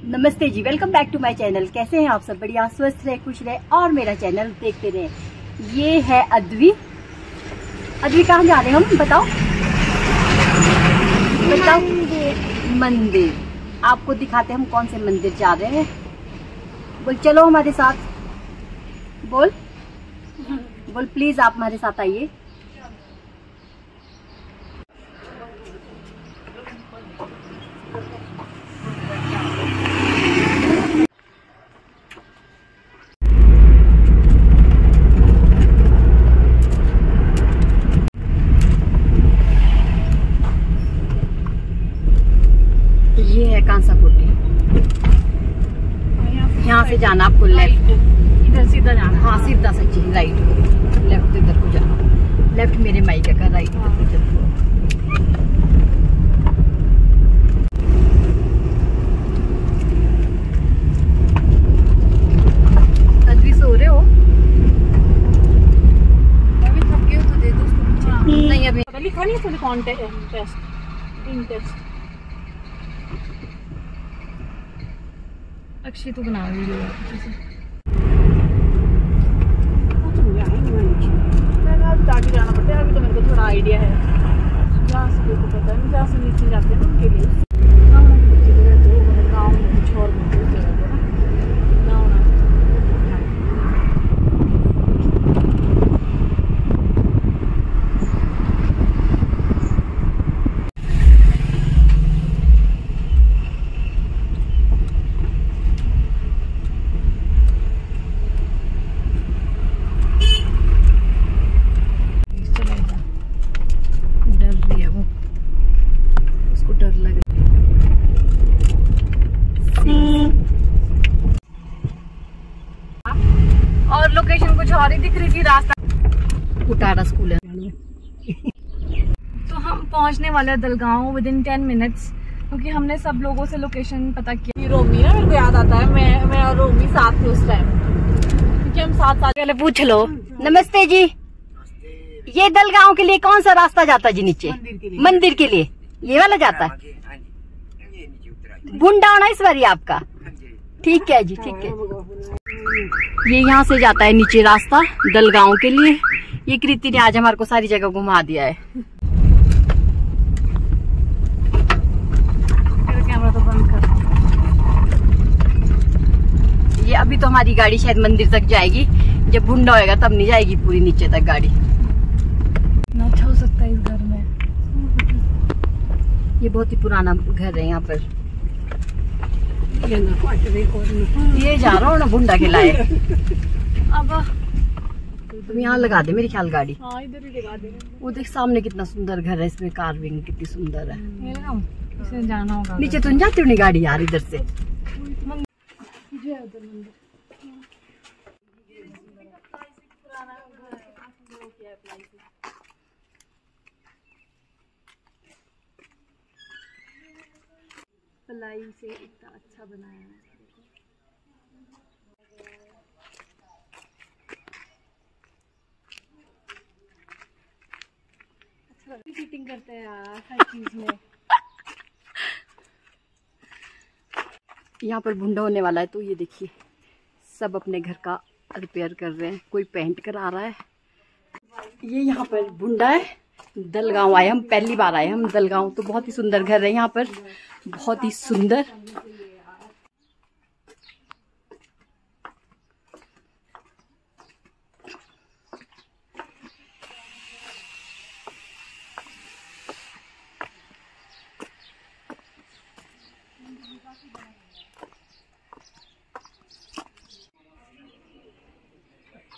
नमस्ते जी, welcome back to my channel. कैसे हैं आप सब? बढ़िया, स्वस्थ रहे, खुश रहे और मेरा चैनल देखते रहे। ये है अद्वी। अद्वी कहाँ जा रहे हैं हम? बताओ बताओ। मंदिर। आपको दिखाते हैं हम कौन से मंदिर जा रहे हैं। बोल चलो हमारे साथ। बोल बोल प्लीज आप हमारे साथ आइए। ये है कांसा कोठी। यहाँ से जाना आपको लेफ्ट, इधर सीधा जाना। हाँ सीधा सच्ची राइट, लेफ्ट इधर को जाना। लेफ्ट मेरे मायके का, राइट इधर को जाना। अद्वी सो रहे हो? अभी थक गए हो तो दे दो उसको। नहीं अभी लिखा नहीं है थोड़ी टेस्ट टेस्ट। अक्षय तू बना वीडियो मैंने अब जाके जाना पड़ता है। अभी तो मेरे को थोड़ा आइडिया है, जहाँ से को पता है, जहाँ से नीचे जाते हैं ना उनके लिए गाँव में कुछ और मिलते उस जगह पे ना गाँव। और लोकेशन कुछ और ही दिख रही थी, रास्ता उटारा स्कूल है। तो हम पहुंचने वाले हैं दलगांव विदिन 10 मिनट्स, क्योंकि हमने सब लोगों से लोकेशन पता किया। रोमी ना, मेरे को याद आता है मैं और रोमी साथ थे उस टाइम, क्योंकि हम साथ पहले पूछ लो। नमस्ते जी, ये दलगांव के लिए कौन सा रास्ता जाता है जी? नीचे मंदिर के लिए ये वाला जाता है। बुंडाना ईश्वरी आपका, ठीक है जी, ठीक है। ये यहाँ से जाता है नीचे रास्ता दलगांव के लिए। ये कृति ने आज हमारे को सारी जगह घुमा दिया है। कैमरा तो बंद कर। ये अभी तो हमारी गाड़ी शायद मंदिर तक जाएगी, जब भुंडा होएगा तब नहीं जाएगी पूरी नीचे तक गाड़ी। ना अच्छा हो सकता है इस घर में। ये बहुत ही पुराना घर है यहाँ पर। ये जा रहा हूँ ना भुंडा के लाए। अब तुम यहाँ लगा दे मेरी ख्याल गाड़ी। हाँ इधर ही लगा दे। वो देख सामने कितना सुंदर घर है, इसमें कार्विंग कितनी सुंदर है। ये लगाऊं? इसे जाना होगा नीचे तुम जाती हो नहीं गाड़ी यार इधर से। प्लाई से इतना अच्छा बनाया है। अच्छा फिटिंग करते हैं यार हर चीज में। यहाँ पर भुंडा होने वाला है, तो ये देखिए सब अपने घर का रिपेयर कर रहे हैं। कोई पेंट करा रहा है। ये यहाँ पर भुंडा है। दलगांव आए हम, पहली बार आए हम दलगांव। तो बहुत ही सुंदर घर है यहाँ पर, बहुत ही सुंदर।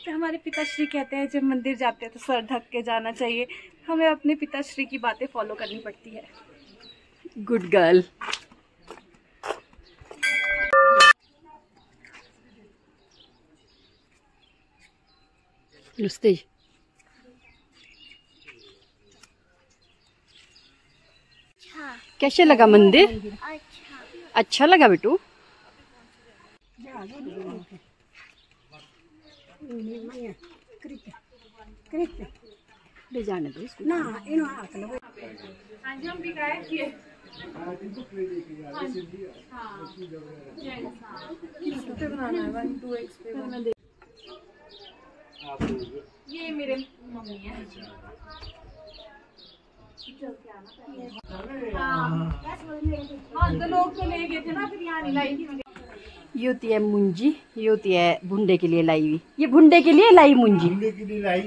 हमारे पिताश्री कहते हैं जब मंदिर जाते हैं तो सर ढक के जाना चाहिए। हमें अपने पिताश्री की बातें फॉलो करनी पड़ती है। Good girl. नुस्ते कैसे लगा मंदिर? अच्छा लगा बेटू? ले जाने दो इसको। हाँ जी हम भी गए थे बनाना है 1 2x पे। ये मेरे मम्मी है। हाँ तो लोग तो ले गए थे ना, फिर यहाँ नहीं लाई थी। ये होती है मुंजी, ये होती है भुंडे के लिए लाई हुई। ये भुंडे के लिए लाई मुंजी, भुंडे के लिए लाई।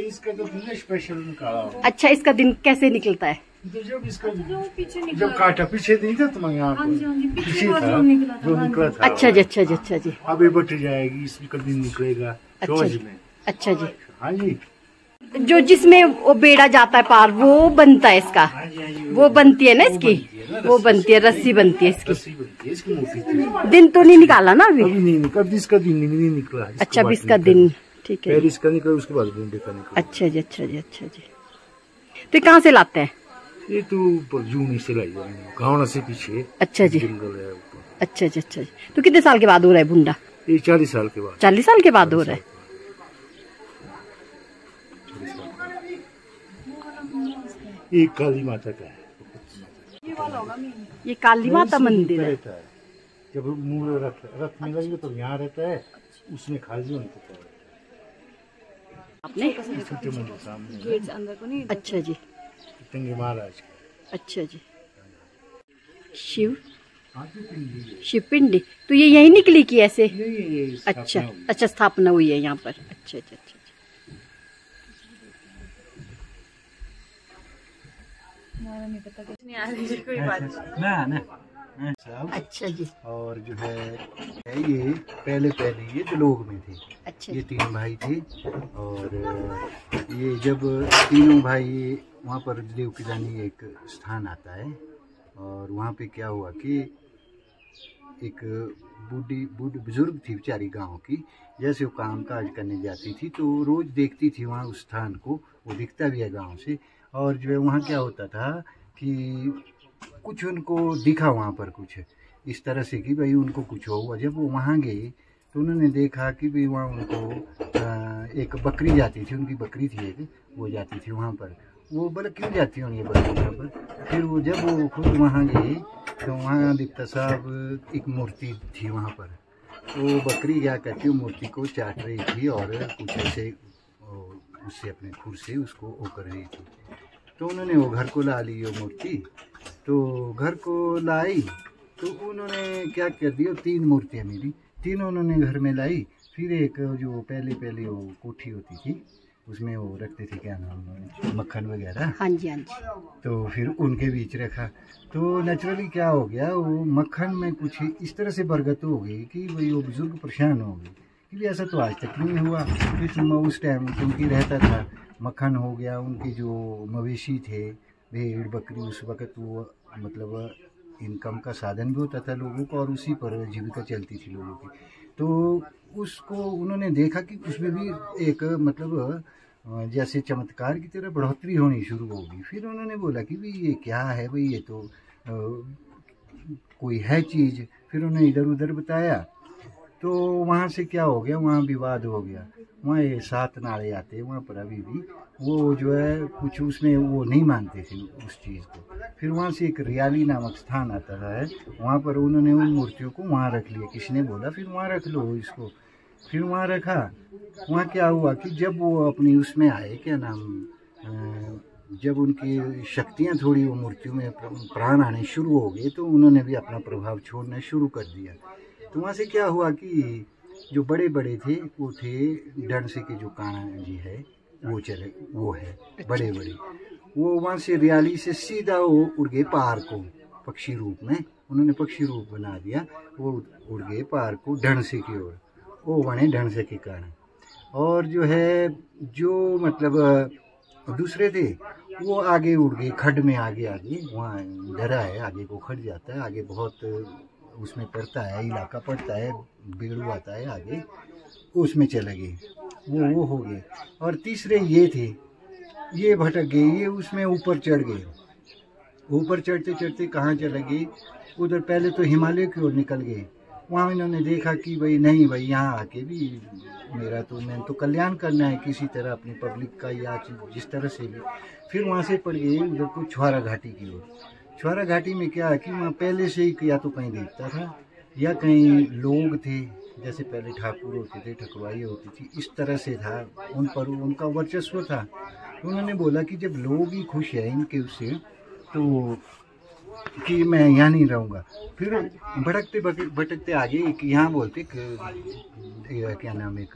इसका तो स्पेशल निकाला। अच्छा, इसका दिन कैसे निकलता है? तो जब इसका पीछे जब काटा पीछे नहीं था तुम्हें यहाँ पीछे था जो निकला था। अच्छा जी, अच्छा जी, अच्छा जी। अब ये बट जाएगी, इसका दिन निकलेगा चौज में। अच्छा जी। हाँ जी। जो जिसमें वो बेड़ा जाता है पार, वो बनता है इसका। हाँ जी, हाँ जी, वो बनती है ना इसकी, वो बनती है, रस्सी बनती है इसकी। रस्सी बनती है इसकी मोटी। दिन तो नहीं निकाला ना अभी? अभी नहीं निकला, इसका दिन नहीं निकला। अच्छा, अभी इसका दिन, ठीक है। पहले इसका निकला, उसके बाद भुंडे का निकला। अच्छा जी, अच्छा जी, अच्छा जी। तो ये कहाँ से लाते हैं? ये तो जून से लाई गाँव से पीछे। अच्छा जी, जंगल है ऊपर। अच्छा जी, अच्छा जी। तो कितने साल के बाद हो रहा है भुंडा? ये 40 साल के बाद। 40 साल के बाद हो रहा है। ये काली माता का है। ये काली माता मंदिर है। जब मूल रथ में लगेगा तो यहाँ रहता है, उसमें खाली होता है। आपने छोटे मंदिर सामने गेट से अंदर को नहीं। अच्छा जी, टंगे महाराज का। अच्छा जी। शिव पिंडी तो ये यही निकली की ऐसे? अच्छा अच्छा, स्थापना हुई है यहाँ पर। अच्छा अच्छा अच्छा। नहीं पता, कुछ नहीं आ रही कोई बात नहीं। अच्छा जी। और जो है ये पहले ये दलोग में थे। अच्छा। ये 3 भाई थे, और ये जब तीनों भाई वहाँ पर देव की जानी एक स्थान आता है, और वहाँ पे क्या हुआ कि एक बूढ़ी बुजुर्ग थी बेचारी गांव की। जैसे वो काम काज करने जाती थी तो रोज देखती थी वहाँ उस स्थान को, वो दिखता भी है गांव से। और जो है वहाँ क्या होता था कि कुछ उनको दिखा वहाँ पर, कुछ इस तरह से कि भाई उनको कुछ हुआ। जब वो वहाँ गए तो उन्होंने देखा कि भाई वहाँ उनको एक बकरी जाती थी, उनकी बकरी थी एक, वो जाती थी वहाँ पर। वो बोले क्यों जाती होंगी बकरी वहाँ पर? फिर वो जब वो खुद वहाँ गए तो वहाँ दिखता साहब एक मूर्ति थी वहाँ पर। तो बकरी क्या करती, वो मूर्ति को चाट रही थी और कुछ ऐसे उससे अपने खुर से उसको वो कर रही थी। तो उन्होंने वो घर को ला ली वो मूर्ति। तो घर को लाई तो उन्होंने क्या कर दिया, 3 मूर्तियाँ मेरी, तीनों उन्होंने घर में लाई। फिर एक जो पहले वो कोठी होती थी उसमें वो रखते थे, क्या नाम, मक्खन वगैरह। हाँ जी, हाँ जी। तो फिर उनके बीच रखा। तो नेचुरली क्या हो गया, वो मक्खन में कुछ इस तरह से बरगत हो गई कि भाई वो बुजुर्ग परेशान हो गए कि ऐसा तो आज तक नहीं हुआ। फिर उस टाइम उनकी रहता था, मक्खन हो गया। उनके जो मवेशी थे, भेड़ बकरी, उस वक़्त वो मतलब इनकम का साधन भी होता था लोगों को, और उसी पर जीविका चलती थी लोगों की। तो उसको उन्होंने देखा कि उसमें भी एक मतलब जैसे चमत्कार की तरह बढ़ोतरी होनी शुरू होगी। फिर उन्होंने बोला कि भाई ये क्या है, भाई ये तो कोई है चीज़। फिर उन्हें इधर उधर बताया तो वहाँ से क्या हो गया, वहाँ विवाद हो गया। वहाँ ये 7 नाले आते हैं वहाँ पर, अभी भी वो जो है कुछ उसमें वो नहीं मानते थे उस चीज़ को। फिर वहाँ से एक रियाली नामक स्थान आता है, वहाँ पर उन्होंने उन मूर्तियों को वहाँ रख लिया। किसी ने बोला फिर वहाँ रख लो इसको। फिर वहाँ रखा। वहाँ क्या हुआ कि जब वो अपनी उसमें आए, क्या नाम, जब उनकी शक्तियाँ थोड़ी वो मूर्तियों में प्राण आने शुरू हो गए तो उन्होंने भी अपना प्रभाव छोड़ना शुरू कर दिया। तो वहाँ से क्या हुआ कि जो बड़े बड़े थे वो थे डंडसे के, जो कान्हा जी है वो चले, वो है बड़े बड़े। वो वहाँ से रियाली से सीधा वो उड़ गए पार को, पक्षी रूप में उन्होंने पक्षी रूप बना दिया। वो उड़ गए पार को डंडसे की ओर, वो बने डंडसे के कारण। और जो है जो मतलब दूसरे थे वो आगे उड़ गए खड्ड में, आगे वहाँ डरा है, आगे को खड़ जाता है, आगे बहुत उसमें पड़ता है, इलाका पड़ता है, बेड़ू आता है आगे, उसमें चले गए, वो हो गए। और तीसरे ये थे, ये भटक गए, ये उसमें ऊपर चढ़ गए। ऊपर चढ़ते चढ़ते कहाँ चले गए, उधर पहले तो हिमालय की ओर निकल गए। वहाँ इन्होंने देखा कि भाई नहीं भाई, यहाँ आके भी मैंने तो कल्याण करना है किसी तरह अपनी पब्लिक का, या जिस तरह से भी। फिर वहाँ से पड़ गए उधर को छुआरा घाटी की ओर। छुआरा घाटी में क्या है कि वहाँ पहले से ही या तो कहीं देखता था या कहीं लोग थे, जैसे पहले ठाकुर होते थे, ठकुराई होती थी, इस तरह से था, उन पर उनका वर्चस्व था। तो उन्होंने बोला कि जब लोग ही खुश हैं इनके उससे, तो कि मैं यहाँ नहीं रहूँगा। फिर भटकते भटकते आगे एक यहाँ बोलते क्या नाम, एक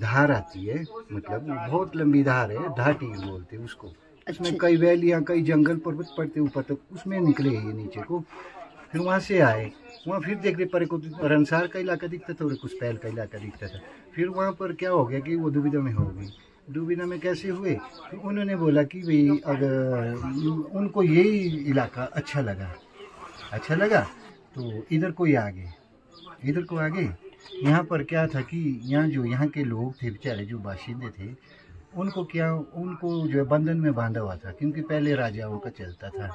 धार आती है, मतलब बहुत लंबी धार है, घाटी बोलते उसको। उसमें कई वैलियाँ, कई जंगल पर्वत पड़ते ऊपर तक, उसमें निकले ये नीचे को। फिर वहाँ से आए, वहाँ फिर देखते पर को रनसार का इलाका दिखता था और कुछ पैल का इलाका दिखता था। फिर वहाँ पर क्या हो गया कि वो दुविधा में हो गई। दुविधा में कैसे हुए, तो उन्होंने बोला कि भाई अगर उनको यही इलाका अच्छा लगा तो इधर को ही आगे। यहाँ पर क्या था कि यहाँ जो यहाँ के लोग थे बेचारे, जो बाशिंदे थे, उनको जो है बंधन में बांधा हुआ था, क्योंकि पहले राजाओं का चलता था।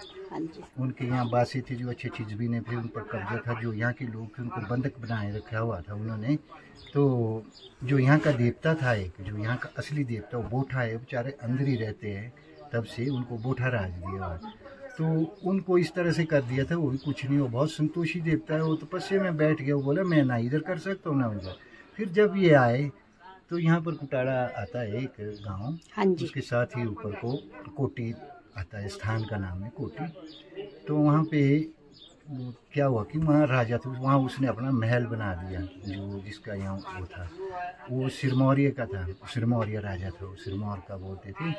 उनके यहाँ बासी थे जो अच्छे चीज भी नहीं, फिर उन पर कब्जा था। जो यहाँ के लोग थे उनको बंधक बनाए रखा हुआ था उन्होंने। तो जो यहाँ का देवता था, एक जो यहाँ का असली देवता वो बोठा है, बेचारे अंदर ही रहते हैं, तब से उनको बोठा राज दिया हुआ। तो उनको इस तरह से कर दिया था, वो भी कुछ नहीं, वो बहुत संतोषी देवता है। वो तपस्या में बैठ गया, वो बोला मैं ना इधर कर सकता हूँ ना उधर। फिर जब ये आए तो यहाँ पर कुटाड़ा आता है एक गांव, उसके साथ ही ऊपर को कोटी आता है, स्थान का नाम है कोटी। तो वहाँ पे क्या हुआ कि वहाँ राजा था, वहाँ उसने अपना महल बना दिया, जो जिसका यहाँ वो था, वो सिरमौर्य का था, सिरमौर्य राजा था, वो सिरमौर का बोलते थे।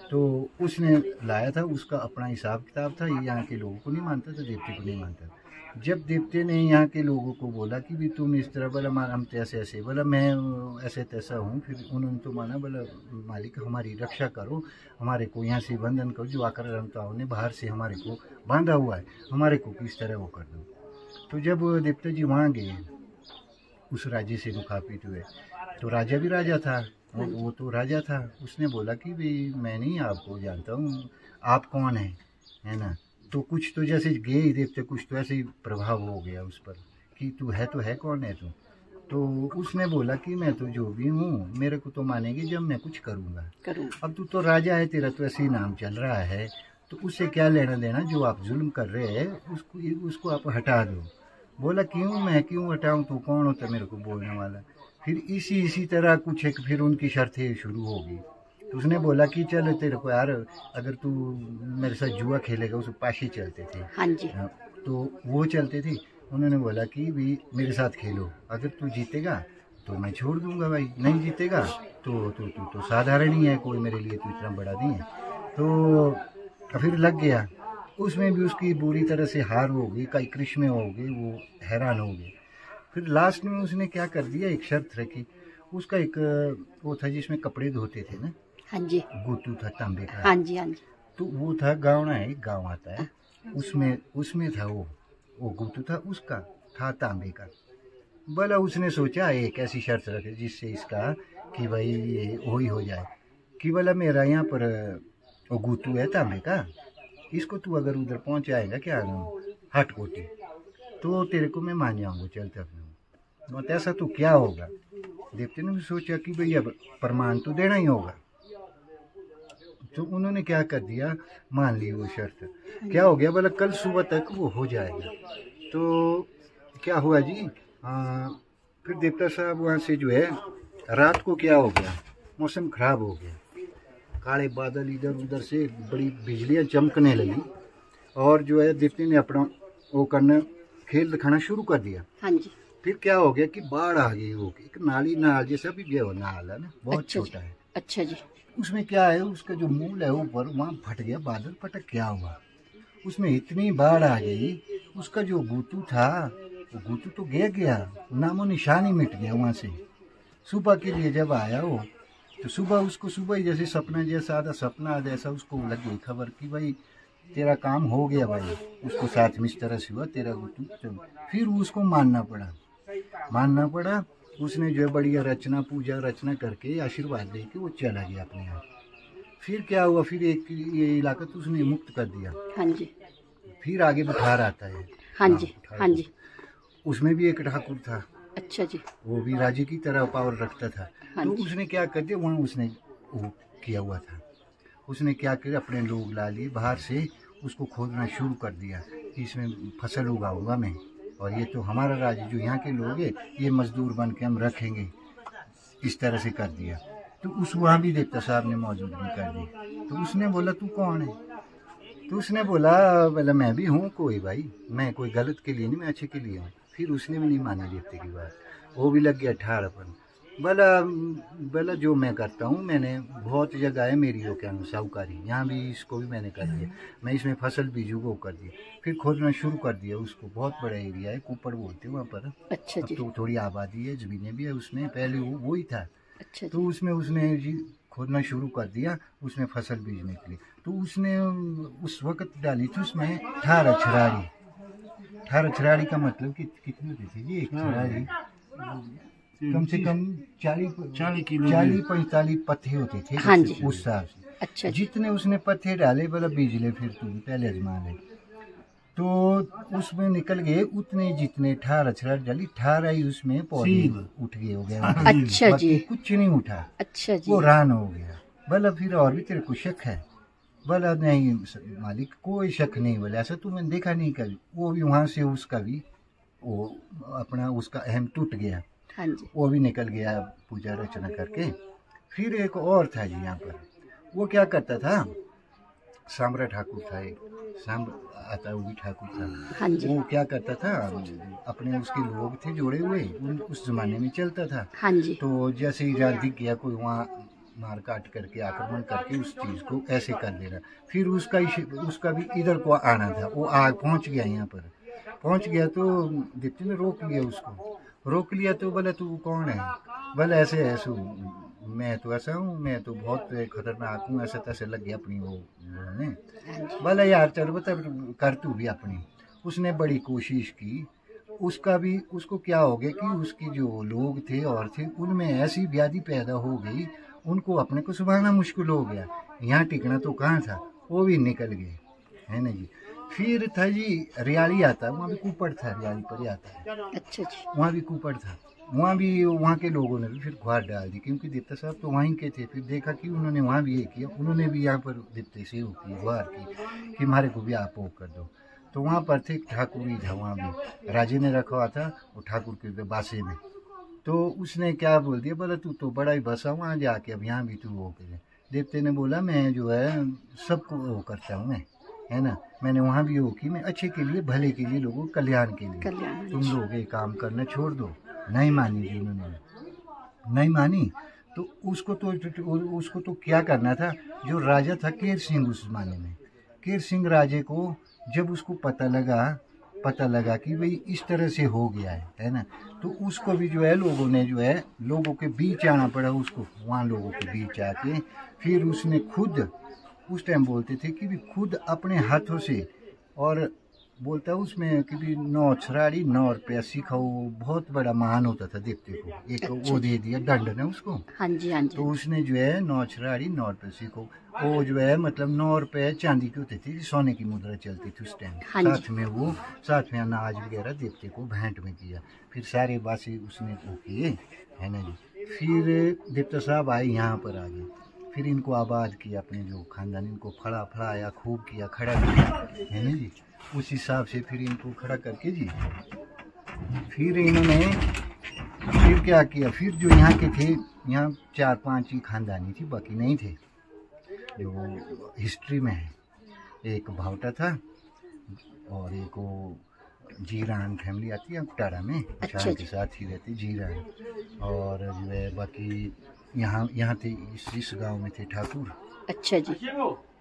तो उसने लाया था, उसका अपना हिसाब किताब था, ये यहाँ के लोगों को नहीं मानता था, देवते को नहीं मानता था। जब देवते ने यहाँ के लोगों को बोला कि भी तुम इस तरह, बोला हम तैसे ऐसे, बोला मैं ऐसे तैसा हूँ। फिर उन्होंने तो माना, बोला मालिक हमारी रक्षा करो, हमारे को यहाँ से बंधन करो, जो आक्रांताओं ने बाहर से हमारे को बांधा हुआ है, हमारे को किस तरह वो कर दो। तो जब देवता जी वहाँ गए, उस राज्य से मुखापित हुए, तो राजा भी राजा था, वो तो राजा था। उसने बोला कि भाई मैं नहीं आपको जानता हूँ, आप कौन है ना। तो कुछ तो जैसे गए ही देवते, कुछ तो ऐसे ही प्रभाव हो गया उस पर कि तू है तो है, कौन है तू। तो उसने बोला कि मैं तो जो भी हूँ, मेरे को तो मानेगी जब मैं कुछ करूँगा। अब तू तो राजा है, तेरा तो ऐसे ही नाम चल रहा है, तो उससे क्या लेना देना, जो आप जुल्म कर रहे हैं उसको आप हटा दो। बोला मैं क्यों हटाऊँ, तू कौन होता मेरे को बोलने वाला। फिर इसी तरह कुछ एक फिर उनकी शर्तें शुरू होगी। तो उसने बोला कि चल तेरे को यार, अगर तू मेरे साथ जुआ खेलेगा, उस पाशी चलते थे। हाँ जी। तो वो चलते थे। उन्होंने बोला कि भी मेरे साथ खेलो, अगर तू जीतेगा तो मैं छोड़ दूंगा भाई, नहीं जीतेगा तो साधारण ही है, कोई मेरे लिए तो इतना बड़ा नहीं है। तो फिर लग गया, उसमें भी उसकी बुरी तरह से हार हो गई, कई कृष्ण हो गए, वो हैरान हो गए। फिर लास्ट में उसने क्या कर दिया, एक शर्त रखी। उसका एक वो था जिसमें कपड़े धोते थे ना, हाँ जी, गुतू था तांबे का। हाँ जी हाँ जी। तो वो था गावना है, गाँव आता है, उसमें था वो गुतू था, उसका था तांबे का। बोला उसने सोचा एक ऐसी शर्त रखे जिससे इसका कि भाई ये वही हो जाए कि बोला मेरा यहाँ पर वो गुतू है तांबे का, इसको तू अगर उधर पहुँच आएगा क्या हट कोटी, तो तेरे को मैं मान जाऊँगा, चलते अपने। तो ऐसा तो क्या होगा, देवते ने सोचा कि भाई अब प्रमाण तो देना ही होगा। तो उन्होंने क्या कर दिया, मान ली वो शर्त। क्या हो गया, बोला कल सुबह तक वो हो जाएगा। तो क्या हुआ जी, फिर देवता साहब वहाँ से जो है, रात को क्या हो गया, मौसम खराब हो गया, काले बादल इधर उधर से बड़ी बिजलियाँ चमकने लगी, और जो है देवते ने अपना वो करना खेल दिखाना शुरू कर दिया। हाँ जी। फिर क्या हो गया कि बाढ़ आ गई, वो एक नाल जैसा भी गया, नाल है ना, बहुत छोटा है। अच्छा जी। उसमें क्या है, उसका जो मूल है ऊपर वहाँ फट गया, बादल फटक क्या हुआ, उसमें इतनी बाढ़ आ गई, उसका जो गुतू था वो गुतू तो गया, नामो निशान ही मिट गया वहाँ से। सुबह के लिए जब आया वो, तो सुबह ही जैसे सपना जैसा आधा सपना जैसा उसको लग गई खबर कि भाई तेरा काम हो गया भाई, उसको साथ में इस तरह से हुआ तेरा गुतू। फिर उसको मानना पड़ा। उसने जो है बढ़िया पूजा रचना करके आशीर्वाद दे के वो चला गया अपने यहाँ। फिर क्या हुआ, फिर एक ये इलाका तो उसने मुक्त कर दिया। हाँ जी। फिर आगे बुखार आता है। हाँ जी हाँ जी। उसमें भी एक ठाकुर था। अच्छा जी। वो भी राजे की तरह पावर रखता था। हाँ तो उसने क्या कर दिया, वहाँ उसने वो किया हुआ था, उसने क्या किया, अपने लोग ला लिए बाहर से, उसको खोदना शुरू कर दिया कि इसमें फसल उगाऊंगा मैं, और ये तो हमारा राज्य, जो यहाँ के लोग हैं ये मजदूर बन के हम रखेंगे, इस तरह से कर दिया। तो उस वहाँ भी देवता साहब ने मौजूदगी कर दी। तो उसने बोला तू कौन है? तो उसने बोला मैं भी हूँ कोई भाई, मैं कोई गलत के लिए नहीं, मैं अच्छे के लिए हूँ। फिर उसने भी नहीं मानी देवते की बात, वो भी लग गया ठाड़पन। बोला जो मैं करता हूँ, मैंने बहुत जगह है मेरी वो क्या साहूकारी, यहाँ भी इसको भी मैंने कर दिया, मैं इसमें फसल बीजू को कर दिया। फिर खोदना शुरू कर दिया उसको, बहुत बड़ा एरिया है, कुपड़ बोलते हैं वहाँ पर। अच्छा जी। तो थोड़ी आबादी है, जमीनें भी है उसमें, पहले वो ही था। अच्छा तो उसमें उसने जी खोदना शुरू कर दिया, उसमें फसल बीजने के लिए। तो उसने उस वक्त डाली थी उसमें 18 छराड़ी। 18 छराड़ी का मतलब कितनी होती थी जी? एक छराड़ी कम से कम 40-45 पत्ते होते थे। हाँ जी। उस हिसाब से। अच्छा जी। जितने उसने पत्ते डाले बोला बीज ले, फिर तू पहले अजमा ले। तो उसमें निकल गए उतने जितने 18 छराड़ी डाली, 18 ही उसमें पौधे उठ गए हो गए। अच्छा जी। कुछ नहीं उठा। अच्छा जी। वो रान हो गया। बोला फिर और भी तेरे को शक है? बोला नहीं मालिक कोई शक नहीं। बोला ऐसा तो मैंने देखा नहीं कभी। वो भी वहाँ से उसका भी वो अपना उसका अहम टूट गया। हाँ जी। वो भी निकल गया पूजा रचना करके। फिर एक और था जी यहाँ पर, वो क्या करता था, सांबरा ठाकुर था एक, आता वो भी ठाकुर था। हाँ जी। वो क्या करता था, अपने उसके लोग थे जोड़े हुए, उस जमाने में चलता था। हाँ जी। तो जैसे ही जान दिख गया कोई, वहाँ मार काट करके आक्रमण करके उस चीज़ को ऐसे कर देना। फिर उसका भी इधर को आना था। वो आग पहुँच गया, यहाँ पर पहुँच गया तो दीप्ति ने रोक लिया उसको। रोक लिया तो बोला तू कौन है? बोला ऐसे ऐसे मैं तो ऐसा हूँ, मैं तो बहुत खतरनाक हूँ, ऐसा तैसे लग गया अपनी वो बोलने। बोला यार चलो बता कर तू भी अपनी। उसने बड़ी कोशिश की, उसको क्या हो गया कि उसकी जो लोग थे और थे उनमें ऐसी व्याधि पैदा हो गई, उनको अपने को संभालना मुश्किल हो गया। यहाँ टिकना तो कहाँ था, वो भी निकल गए, है ना जी। फिर था जी रियाली आता, वहाँ भी कुपड़ था, रियाली पर आता है। अच्छा जी। वहाँ भी कुपड़ था, वहाँ भी वहाँ के लोगों ने भी फिर गुहार डाल दी, क्योंकि देवता साहब तो वहीं के थे। फिर देखा कि उन्होंने वहाँ भी ये किया, उन्होंने भी यहाँ पर देवते से वो की गुहार की कि हमारे को भी आप वो कर दो। तो वहाँ पर थे ठाकुर ही था, वहाँ भी राजे ने रखा हुआ था वो ठाकुर के बासे में। तो उसने क्या बोल दिया, बोला तू तो बड़ा ही बसा वहाँ जाके, अब यहाँ भी तू वो करे। देवते ने बोला मैं जो है सबको वो करता हूँ मैं, है ना, मैंने वहाँ भी वो की, मैं अच्छे के लिए, भले के लिए, लोगों कल्याण के लिए। तुम लोग ये काम करना छोड़ दो। नहीं मानी जी उन्होंने, नहीं मानी। तो उसको तो क्या करना था, जो राजा था केर सिंह उस जमाने में, केर सिंह राजे को जब उसको पता लगा कि भाई इस तरह से हो गया है ना, तो उसको भी जो है लोगों ने जो है लोगों के बीच आना पड़ा उसको। वहाँ लोगों के बीच आके फिर उसने खुद, उस टाइम बोलते थे कि भी खुद अपने हाथों से, और बोलता उसमें कि भी 9 छराड़ी 9 रुपया सिखाओ, बहुत बड़ा महान होता था देवते को। एक वो दे दिया दंड ने उसको। हाँ जी, हाँ जी। तो उसने जो है 9 छराड़ी 9 रुपये सीखो, वो जो है मतलब 9 रुपये चांदी की होती थी, सोने की मुद्रा चलती थी उस टाइम। हाँ साथ में अनाज वगैरह देवते को भेंट में दिया। फिर सारे बासी उसने वो किए, है ना जी। फिर देवता साहब आए यहाँ पर आ गए, फिर इनको आबाद किया, अपने जो खानदान, इनको फड़ाया, खूब किया, खड़ा किया, है ना जी। उस हिसाब से फिर इनको खड़ा करके जी, फिर इन्होंने फिर क्या किया, फिर जो यहाँ के थे, यहाँ 4-5 ही खानदानी थी, बाकी नहीं थे जो हिस्ट्री में है। एक भावटा था और एक वो जीरान फैमिली आती है टाड़ा में, चार के साथ ही रहती जीरान। और जो है बाकी यहाँ थे, इस गांव में थे ठाकुर। अच्छा जी।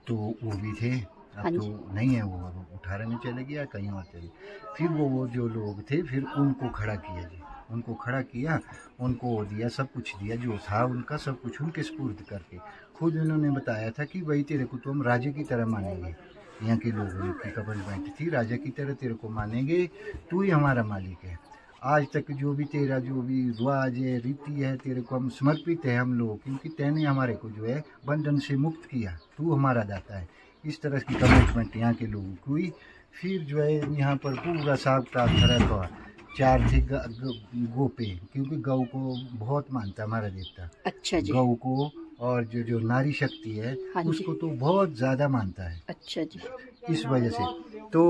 तो वो भी थे, अब तो नहीं है, वो 18 में चले गया कहीं और चले। फिर वो जो लोग थे फिर उनको खड़ा किया जी, उनको खड़ा किया, उनको दिया, सब कुछ दिया जो था उनका, सब कुछ उनके सुपुर्द करके। खुद उन्होंने बताया था कि भाई तेरे को तो हम राजा की तरह मानेंगे। यहाँ के लोगों की गवर्नमेंट थी, राजा की तरह तेरे को मानेंगे, तू ही हमारा मालिक है। आज तक जो भी तेरा जो भी रिवाज है, रीति है, तेरे को हम समर्पित है हम लोग, क्योंकि तैने हमारे को जो है बंधन से मुक्त किया, तू हमारा दाता है। इस तरह की कमिटमेंट यहाँ के लोगों की हुई। फिर जो है यहाँ पर पूरा साग ताग तरह का 4 थे गौ पे, क्योंकि गौ को बहुत मानता हमारा देवता। अच्छा जी। गौ को, और जो नारी शक्ति है उसको तो बहुत ज़्यादा मानता है। अच्छा जी। इस वजह से तो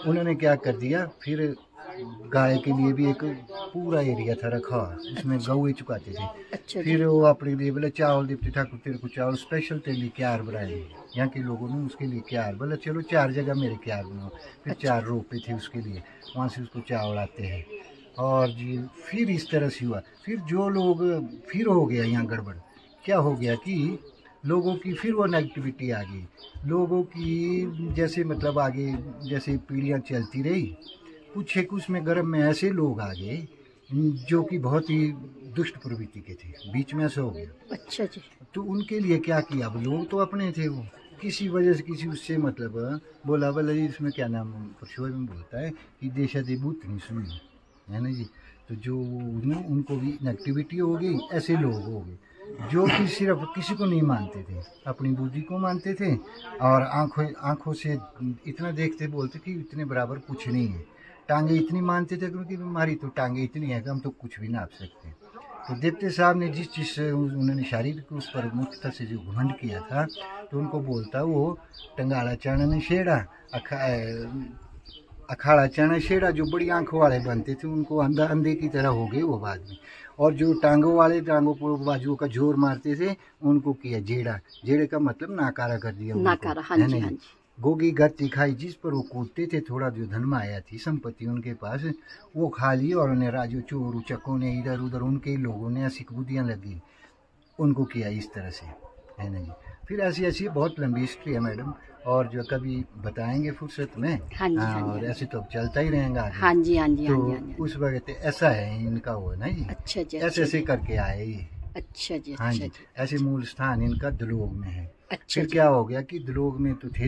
उन्होंने क्या कर दिया, फिर गाय के लिए भी एक पूरा एरिया था रखा, उसमें गऊ चुकाते थे। अच्छा फिर वो अपने लिए बोले चावल देते, ठाकुर तेरे को चावल स्पेशल तेरे लिए क्यार बनाए, यहाँ के लोगों ने उसके लिए क्यार बोला, चलो 4 जगह मेरे क्यार बनाओ। फिर 4 रोपे थे उसके लिए, वहाँ से उसको चावल आते हैं। और जी फिर इस तरह से हुआ। फिर जो लोग फिर हो गया यहाँ गड़बड़, क्या हो गया कि लोगों की फिर वो नेगेटिविटी आ गई लोगों की, जैसे मतलब आगे जैसे पीढ़ियाँ चलती रही, कुछ एक उसमें गर्भ में ऐसे लोग आ गए जो कि बहुत ही दुष्ट प्रवृत्ति के थे, बीच में ऐसा हो गया। अच्छा जी। तो उनके लिए क्या किया, अब लोग तो अपने थे, वो किसी वजह से किसी उससे मतलब बोला जी इसमें क्या नाम परशुर में बोलता है कि देशा दे भूत नहीं सुनी, है ना जी। तो जो उनको भी नेगेटिविटी हो गई, ऐसे लोग हो गए जो कि सिर्फ किसी को नहीं मानते थे, अपनी बुद्धि को मानते थे और आँखों से इतना देखते बोलते कि इतने बराबर कुछ नहीं है। टांगे इतनी मानते थे क्योंकि हमारी तो टांगे इतनी है कि हम तो कुछ भी नाप सकते। तो देवते साहब ने जिस चीज़ से उन्होंने शारीरिक उस पर मुख्यता से जो घमंड किया था, तो उनको बोलता वो टंगाला चरण शेड़ा अखाड़ा चरण शेड़ा, जो बड़ी आंखों वाले बनते थे उनको अंधे की तरह हो गए वो बाद में। और जो टांगों वाले टांगों पर बाजुओं का जोर मारते थे उनको किया जेड़ा, जेड़े का मतलब नाकारा कर दिया, नाकारा। हाँ जी, हाँ जी। गोगी गति खाई, जिस पर वो कूदते थे, थोड़ा जो धन माया थी संपत्ति उनके पास वो खा ली, और उन्हें राजो चोर उचकों ने इधर उधर उनके लोगों ने ऐसी बुद्धियाँ लगी, उनको किया इस तरह से, है ना जी। फिर ऐसी ऐसी बहुत लंबी हिस्ट्री है मैडम, और जो कभी बताएंगे फुर्सत में। हाँ जी, और ऐसे तो चलता ही रहेगा। हाँ जी, हाँ जी, तो उस वक्त ऐसा है इनका वो ना जी। अच्छा जी। ऐसे ऐसे करके आए ये। अच्छा जी। हाँ जी, ऐसे मूल स्थान इनका दलोग में है। अच्छा। फिर क्या हो गया कि दलोग में तो थे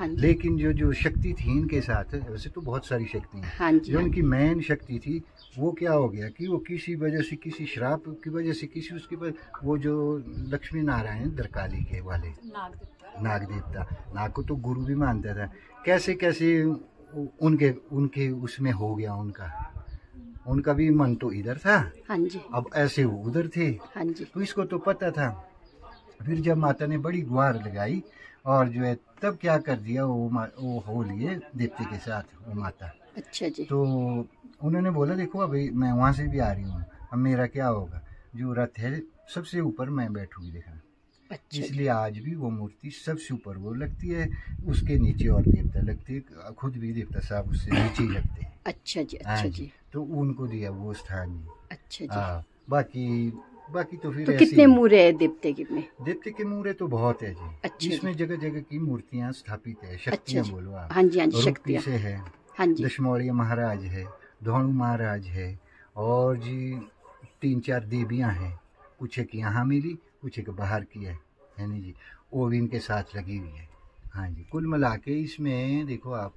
लेकिन जो शक्ति थी इनके साथ, वैसे तो बहुत सारी शक्ति हैं। हाँ जी। जो इनकी मेन शक्ति थी वो क्या हो गया कि वो किसी वजह से, किसी श्राप की वजह से, किसी उसकी वजह, वो जो लक्ष्मी नारायण दरकाली के वाले नाग देवता, नाग को तो गुरु भी मानता था, कैसे कैसे उनके उसमें हो गया, उनका भी मन तो इधर था। हाँ जी। अब ऐसे वो उधर थे। हाँ जी। तो इसको तो पता था। फिर जब माता ने बड़ी गुहार लगाई और जो है तब क्या कर दिया, वो हो लिए देवते के साथ वो माता। अच्छा जी। तो उन्होंने बोला देखो अभी मैं वहाँ से भी आ रही हूँ, अब मेरा क्या होगा, जो रथ है सबसे ऊपर मैं बैठूंगी देखना। अच्छा। इसलिए आज भी वो मूर्ति सबसे ऊपर वो लगती है, उसके नीचे और देवता लगते हैं, खुद भी देवता साहब उससे नीचे ही लगते हैं। अच्छा जी। अच्छा जी। तो उनको दिया वो स्थान। अच्छा जी। बाकी तो फिर तो कितने मूरे है देवते के में? देवते के मूरे तो बहुत है जी। अच्छा। इसमें जगह जगह की मूर्तियाँ स्थापित है, शक्तियाँ बोलो आप। हाँ जी, हाँ जी, शक्तियाँ से है। हाँ जी। दशमौलिया महाराज है, धौणु महाराज है, और जी 3-4 देवियाँ हैं, कुछ एक यहाँ मिली, कुछ एक बाहर की है ना जी, वो भी इनके साथ लगी हुई है। हाँ जी, कुल मिला के इसमें देखो आप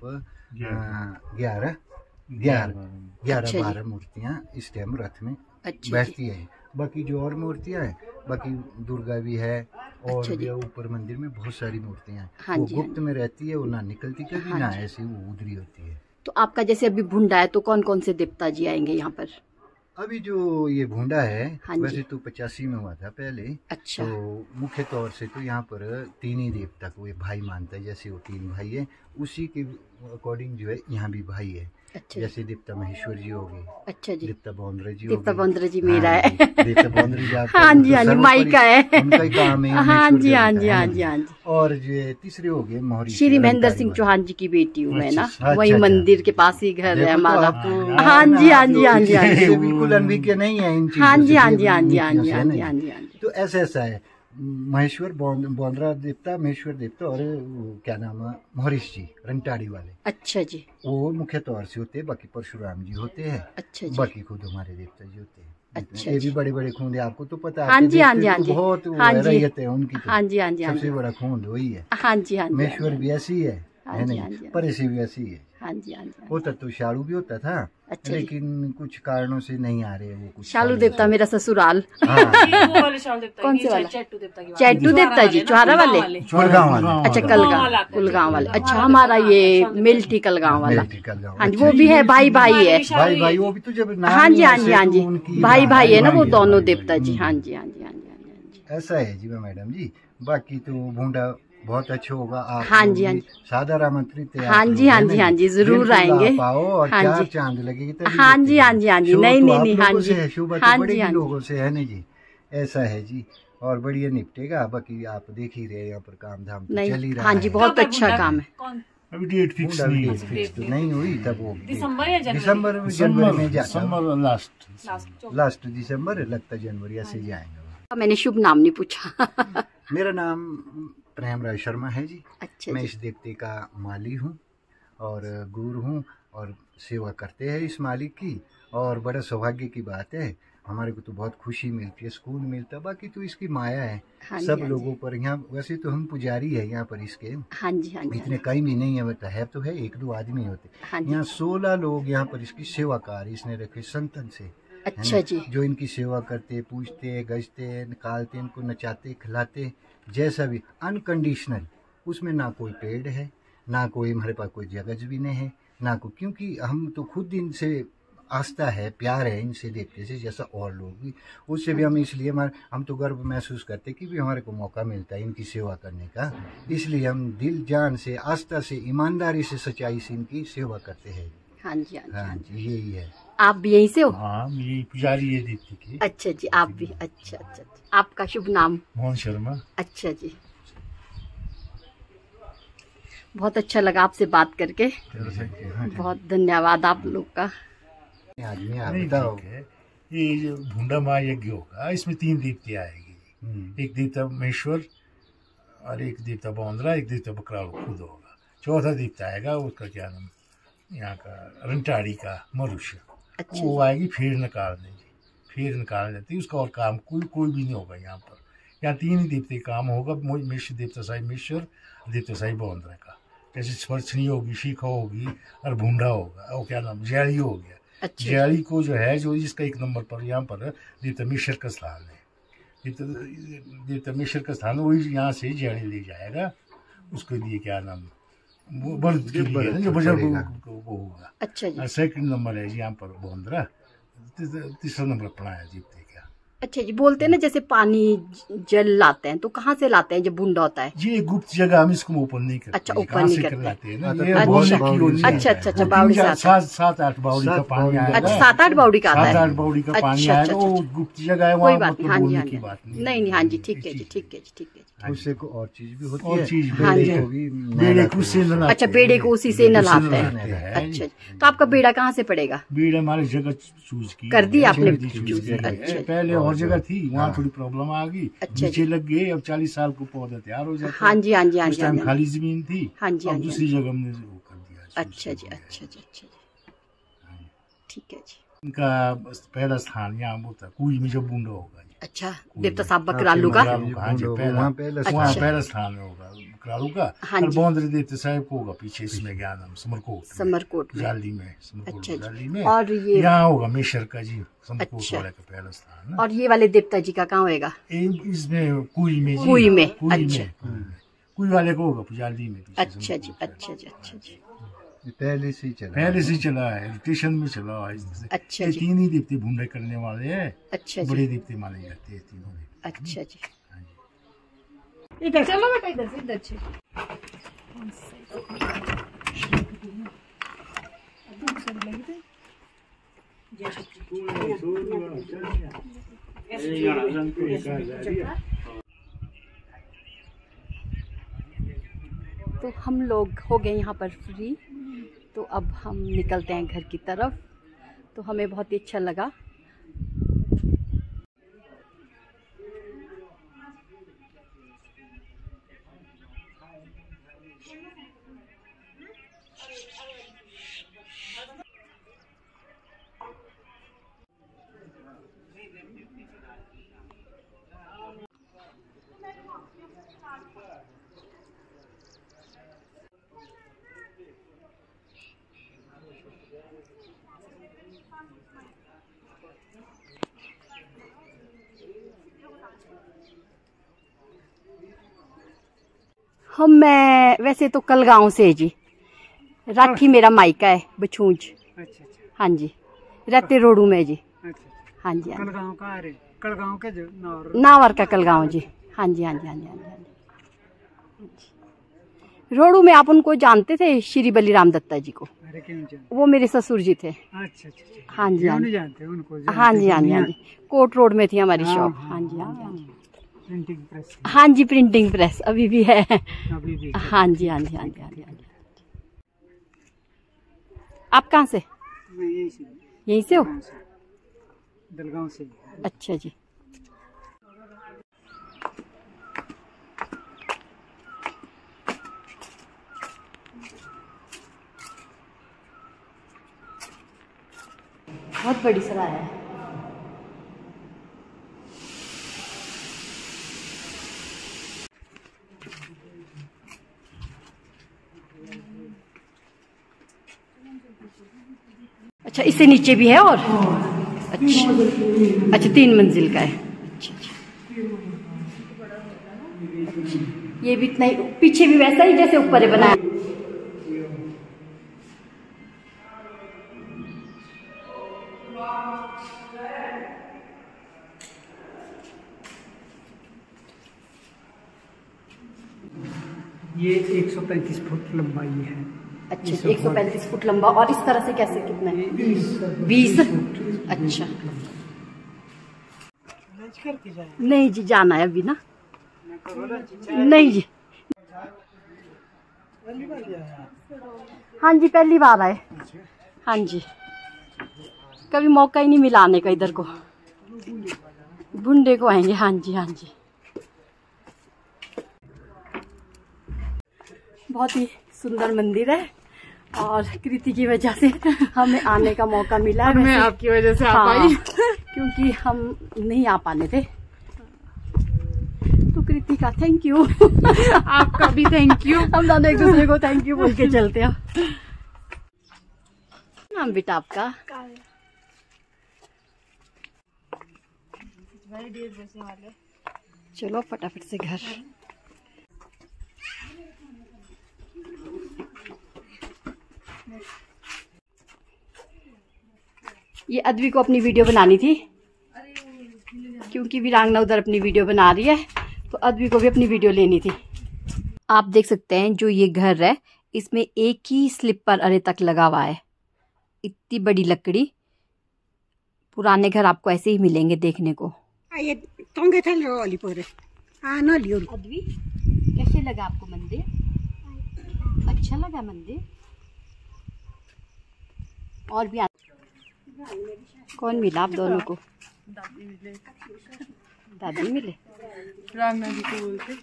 11-12 मूर्तियाँ इस टाइम रथ में बैठती है। बाकी जो और मूर्तियाँ हैं, बाकी दुर्गा भी है, और भी ऊपर मंदिर में बहुत सारी मूर्तियाँ हैं। हाँ वो गुप्त में रहती है, वो ना निकलती कभी। हाँ ना ऐसी वो उधरी होती है। तो आपका जैसे अभी भुंडा है, तो कौन कौन से देवता जी आएंगे यहाँ पर? अभी जो ये भुंडा है, वैसे तो 85 में हुआ था पहले। अच्छा। तो मुख्य तौर से तो यहाँ पर 3 ही देवता को ये भाई मानता है, जैसे वो 3 भाई है उसी के अकॉर्डिंग जो है यहाँ भी भाई है। अच्छा। जैसे देवता महेश्वर जी हो गए। अच्छा जी। देवता बौंद्रा जी, देवता बौंद्रा जी मेरा है। देवता बौंद्रा जी आपका हाँ जी, हाँ जी, माई का है, उनका ही काम है। हाँ जी, हाँ जी, हाँ जी, हाँ जी। और जो तीसरे हो गए मोहरी श्री महेंद्र सिंह चौहान जी की बेटी हूँ मैं ना, वही मंदिर के पास ही घर है हमारा। हाँ जी, हाँ जी, हाँ जी, हाँ जी, बिल्कुल अनभिज्ञ नहीं है इन चीजों। हाँ जी, हाँ जी, हाँ जी, हाँ जी, हाँ जी, हाँ जी। तो ऐसा है, महेश्वर बौंद्रा देवता, महेश्वर देवता, और क्या नाम है मोहरीश जी रंगटाड़ी वाले। अच्छा जी। वो मुख्य तौर से होते हैं, बाकी परशुराम जी होते हैं। अच्छा जी। बाकी खुद हमारे देवता जी होते हैं। अच्छा। ये भी बड़े बड़े खूंद है, आपको तो पता है। हाँ जी, हाँ जी, हाँ जी, बहुत रैयत है उनकी। हाँ जी, हाँ जी, सबसे बड़ा खूंद वही है। हाँ जी, हाँ जी। महेश्वर भी ऐसी है नहीं, परेशी भी ऐसी है। हाँ जी, हाँ जी। होता तो शालू भी होता था। अच्छा। लेकिन कुछ कारणों से नहीं आ रहे वो। कुछ शालू देवता मेरा ससुराल। कौन से वाला? चैटू देवता जी, चौहारा वाले, कुलगांव वाले। अच्छा, कुलगांव वाले। अच्छा, हमारा ये मिल्टी कलगांव वाला। हाँ जी, वो भी है, भाई भाई है। भाई वो भी तो जब हाँ जी, हाँ जी, हाँ जी, भाई भाई है ना वो दोनों देवता जी। हाँ जी, हाँ जी, हाँ जी, हाँ जी। ऐसा है जी मैडम जी। बाकी तो भूडा बहुत अच्छा होगा। आप हाँ जी, हाँ जी, सादर आमंत्रित है। हाँ जी, हाँ जी, हाँ जी, जरूर आएंगे। आओ और हाँ चार जी, चांद लगेगी तभी। हाँ जी, हाँ जी, हाँ जी, नहीं नहीं नहीं, हाँ जी, शुभ हाँ बड़े जी, हाँ जी, लोगों से है ना जी, ऐसा है जी। और बढ़िया निपटेगा। बाकी आप देख ही रहे यहाँ पर काम धाम तो चल ही रहा है। हाँ जी, बहुत अच्छा काम है। अभी डेट फिक्स नहीं हुई, तब होगी दिसंबर या जनवरी? जनवरी में जाता दिसंबर लास्ट दिसंबर लगता, जनवरी से जाएंगे। मैंने शुभ नाम नहीं पूछा। मेरा नाम प्रेम राय शर्मा है जी। अच्छा मैं जी, इस देवते का माली हूँ और गुरु हूँ और सेवा करते हैं इस मालिक की। और बड़ा सौभाग्य की बात है, हमारे को तो बहुत खुशी मिलती है, सुकून मिलता है। बाकी तो इसकी माया है हाँ जी, सब हाँ लोगों पर। यहाँ वैसे तो हम पुजारी है यहाँ पर इसके, हाँ जी, हाँ जी, इतने कई भी नहीं है, बता है तो है 1-2 आदमी होते। हाँ जी, यहाँ 16 लोग यहाँ पर इसकी सेवाकार इसने रखे संतन से, है अच्छा ना? जी, जो इनकी सेवा करते, पूछते, गजते, निकालते, इनको नचाते, खिलाते, जैसा भी अनकंडीशनल। उसमें ना कोई पेड़ है, ना कोई हमारे पास कोई जगह भी नहीं है, ना कोई, क्योंकि हम तो खुद इनसे आस्था है, प्यार है इनसे देखते से, जैसा और लोग भी। उससे भी हम इसलिए हम तो गर्व महसूस करते कि भी हमारे को मौका मिलता है इनकी सेवा करने का। इसलिए हम दिल जान से, आस्था से, ईमानदारी से, सच्चाई से इनकी सेवा करते हैं। हाँ जी, हाँ जी, हाँ जी, यही है। आप भी यहीं से हो? हाँ, ये पुजारी है दीप्ति की। अच्छा जी, आप भी, अच्छा अच्छा, आपका शुभ नाम? मोहन शर्मा। अच्छा जी, बहुत अच्छा लगा आपसे बात करके। बहुत धन्यवाद आप लोग का। आदमी आप नहीं, बताओ। ठीक है। ये जो भूडा माँ यज्ञ होगा, इसमें 3 दीप्ति आएगी। एक दीप्ता महेश्वर और एक दीप्ता बौंदरा, एक दीप्ता बकरालू खुद होगा। चौथा दीप्ता आएगा, उसका क्या नाम, यहाँ का रंटाड़ी का मनुष्य। अच्छा वो आएगी फेर निकालने जी, फेर निकाल जाती है। उसका और काम कोई भी नहीं होगा यहाँ पर। यहाँ 3 ही दीप्ति काम होगा, मिश्र देवता साई मिश्र, देवता साई बौंदरा का। जैसे स्पर्शनी होगी, शिखा होगी और भूडा होगा, और क्या नाम, जैली हो गया। अच्छा, जैली को जो है, जो इसका 1 नंबर पर यहाँ पर देवता मिश्र का स्थान है। देवता मिश्र का स्थान, वही यहाँ से जैली ले जाएगा। उसके लिए क्या नाम, वो बर्द के लिए जो बुजुर्ग वो होगा। अच्छा जी, सेकंड नंबर है यहाँ पर बौंदरा। तीसरा नंबर पड़ा है दीप्ति का। अच्छा जी। बोलते हैं ना जैसे पानी जल लाते हैं, तो कहाँ से लाते हैं जब बूंदा होता है? ये गुप्त जगह, हम इसको ओपन नहीं करते। अच्छा, ओपन नहीं करते। लाते हैं ना, अच्छा, ये अच्छा, बोलने अच्छा, की होती है। अच्छा अच्छा अच्छा, बावड़ी से आता है। 7-8 बावड़ी का पानी आएगा। अच्छा, 7-8 बावड़ी का आता है। 7-8 बावड़ी का पानी अच्छा, आएगा। अच्छा, वो अच्छा। गुप्त जगह है, कोई वहाँ बात मतलब नहीं, हाँ जी, बोलने हाँ की जी, बात नहीं। नहीं नहीं, हाँ जी, ठीक है जी, ठीक है जी, ठीक है जी। उससे को और चीज भी होती और है। चीज हाँ जी, बेड़े को भी बेड़े को उससे नहलाते अच्छा, हैं। बेड़े को उसी से नहलाते हैं। नहलाते हैं। अच्छा जी, तो आपका बेड़ा कहाँ से पड़ेगा? बेड़े हमारी जगह चूज की कर दी आपने? चूज की है। अच्छा। पहले और जगह थी, वहाँ थोड़ी प्रॉब्लम आ गई, अच्छा नीचे लग गए। अब 40 साल को पौधा तैयार हो जाता है। हाँ जी, हाँ जी, हाँ उस जी, हाँ टाइम जी, खाली जमीन थी। हाँ जी, हाँ अब जी, दूसरी जगह हमने वो कर दिया। अच्छा जी, अच्छा जी, अच्छा जी, ठीक है जी। इनका पहला स्थान यहाँ वो था, कुई में जो बूंदा होगा। अच्छा, देवता साहब बकरालू का? हाँ जी, वहाँ वहाँ पहला स्थान होगा बकरालू का। हाँ और जी। बौंदरी देवता साहब को होगा पीछे, इसमें क्या नाम, समरकोट में। समरकोट में। जाली में, समरकोट अच्छा जी। जाली में। और ये यहाँ होगा मिश्र का जी, समरकोट अच्छा। वाले का पहला स्थान। और ये वाले देवता जी का कहाँ होएगा? इसमें कुई में जी। कुई में, कुई अच्छा। में। कुई वाले को होगा पुजाली में पीछे। अच्छा जी, अच्छा जी, अच्छा जी, पहले से ही चला। पहले से चला है, स्टेशन में चला है। अच्छा ये जी, 3 ही दीप्ति भूडे करने वाले हैं। अच्छा जी, बड़े दीप्ति माने जाते हैं तीनों दीप्ति। अच्छा जी। हाँ जी। इधर चलो बेटा, इधर से, इधर से। तो हम लोग हो गए यहाँ पर फ्री, तो अब हम निकलते हैं घर की तरफ। तो हमें बहुत ही अच्छा लगा। मैं वैसे तो कलगांव से जी, राठी मेरा मायका है, बछूंज। अच्छा अच्छा, हाँ जी, रहते रोडू में जी। अच्छा। हाँ जी, हाँ जी। कलगांव का अरे कलगांव के जो नावर। नावर का कलगांव जी। हाँ जी, हाँ जी, हाँ जी, हाँ जी, हाँ जी। रोडू में आप उनको जानते थे, श्री बलिराम दत्ता जी को? अरे क्यों जानते? वो मेरे ससुर जी थे। अच्छा। हाँ जी, हाँ जी, जानते उनको? हाँ जी, हाँ जी, हाँ जी, कोट रोड में थी हमारी शॉप। हाँ जी, हाँ जी, प्रिंटिंग प्रेस। हाँ जी, प्रिंटिंग प्रेस अभी भी है। अभी भी? हाँ जी, हाँ जी, हाँ जी, हाँ जी, हाँ जी। आप कहाँ से? मैं यहीं से हो? दलगांव से। अच्छा जी। बहुत बड़ी सराय है। अच्छा, इससे नीचे भी है और? अच्छा, 3 मंजिल का है। अच्छा। ये भी इतना ही, पीछे भी वैसा ही जैसे ऊपर है बनाया। ये 135 फुट लंबाई है। अच्छा, 135 फुट लंबा। और इस तरह से कैसे, कितना है? 20। अच्छा, नहीं जी, जाना है अभी ना। नहीं जी, हाँ जी, पहली बार आए। हाँ जी, कभी मौका ही नहीं मिला आने का इधर को। भुंडे को आएंगे। हाँ जी, हाँ जी। बहुत ही सुंदर मंदिर है और कृति की वजह से हमें आने का मौका मिला है। मैं आपकी वजह से आ पाई। क्योंकि हम नहीं आ पाने थे। तो कृति का थैंक यू। आपका भी थैंक यू। हम दोनों एक दूसरे को थैंक यू बोल के चलते हैं। नाम बेटा आपका? चलो फटाफट से घर। ये अद्वी को अपनी वीडियो बनानी थी, क्योंकि वीरांगना उधर अपनी वीडियो बना रही है, तो अद्वी को भी अपनी वीडियो लेनी थी। आप देख सकते हैं जो ये घर है, इसमें एक ही स्लिपर अरे तक लगा हुआ है। इतनी बड़ी लकड़ी। पुराने घर आपको ऐसे ही मिलेंगे देखने को। अद्वी, कैसे लगा आपको मंदिर? अच्छा लगा मंदिर? और भी कौन मिला आप दोनों को? दादी मिले। रामना जी को बोलते,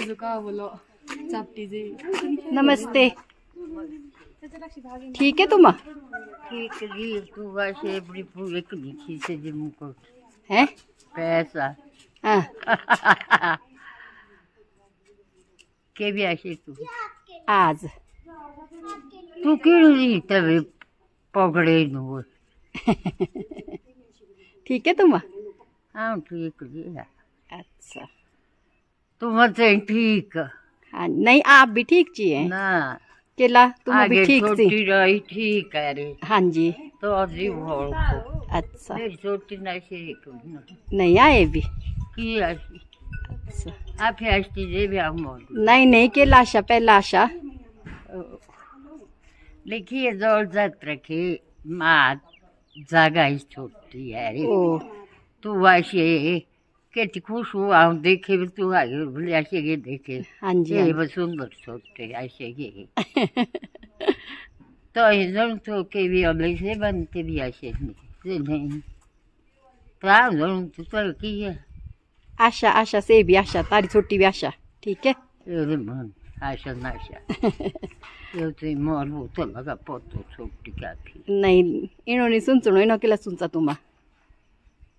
ये का बोलो चापटी जी। नमस्ते। ठीक है तुम? ठीक जी, तू वैसे बड़ी पूरे लिखी से जिनको है पैसा। हाँ। के भी ऐसे तू आज तू क्यों तभी पकड़े नु? ठीक है तुम? हाँ ठीक जी। अच्छा, तुम से ठीक? हाँ, नहीं आप भी ठीक चाहिए ना, केला तुम भी आगे ठीक छोटी थी? रही ठीक है रे। हाँ जी। तो अजी भोल को अच्छा, मेरी छोटी नहीं से नहीं आए भी? की ऐसी अच्छा, आप ऐसी जे भी हम नहीं नहीं, केला आशा पहला आशा। लिखिए जोर जत रखी माँ जगह छोटी है रे। ओ, तू वैसे कितनी खुश हुआ हूँ देखे भी तू आई बोले ऐसे ये देखे। हाँ जी, ये हाँ बस सुंदर छोटे ऐसे ये तो इधर तो के भी अलग से बनते भी ऐसे नहीं तो आप जरूर तो चल की है आशा। आशा से भी आशा, तारी छोटी भी आशा। ठीक है। ये मन आशा नाशा ये तो मोर वो तो लगा पोतो छोटी क्या थी नहीं, इन्होंने सुन सुनो, इन्हों केला सुनसा तुम?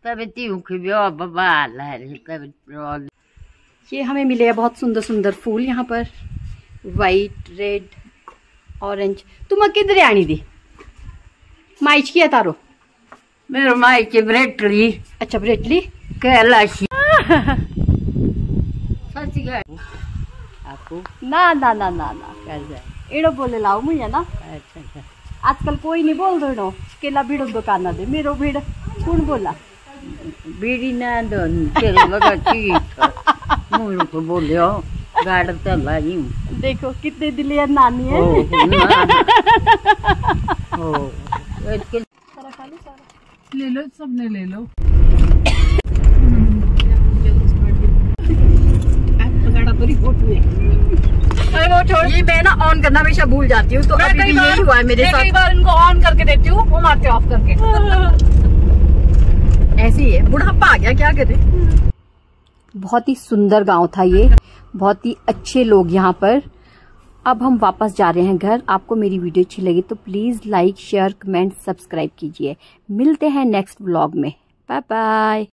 तब तीन की भी बाबा ला रे तब। ये हमें मिले हैं बहुत सुंदर सुंदर फूल यहाँ पर, वाइट, रेड, ऑरेंज। तुम किधर आनी दी? माइच किया तारो? मेरे माई के ब्रेटली। अच्छा, ब्रेटली कैलाशी सच गए आपको? ना ना ना ना ना, कैसे एड़ो बोले लाओ मुझे ना। अच्छा अच्छा आजकल कोई नहीं बोल दो नो केला भीड़ दुकान दे मेरो भीड़ कौन बोला? बीड़ी ना दो चल लगा ठीक मुझे तो बोले हो गाड़ चल आई हूँ। देखो कितने दिले नानी है। ले लो, सबने ले लो। अरे वो छोड़, ये मैं ना ऑन करना हमेशा भूल जाती हूँ, तो अभी भी यही हुआ है मेरे साथ। कई बार इनको ऑन करके देती हूँ, वो मारते ऑफ करके। ऐसे ही है, बुढ़ापा आ गया, क्या करे। बहुत ही सुंदर गांव था ये, बहुत ही अच्छे लोग यहाँ पर। अब हम वापस जा रहे हैं घर। आपको मेरी वीडियो अच्छी लगी तो please like, share, comment, subscribe कीजिए। मिलते हैं नेक्स्ट व्लॉग में। Bye bye.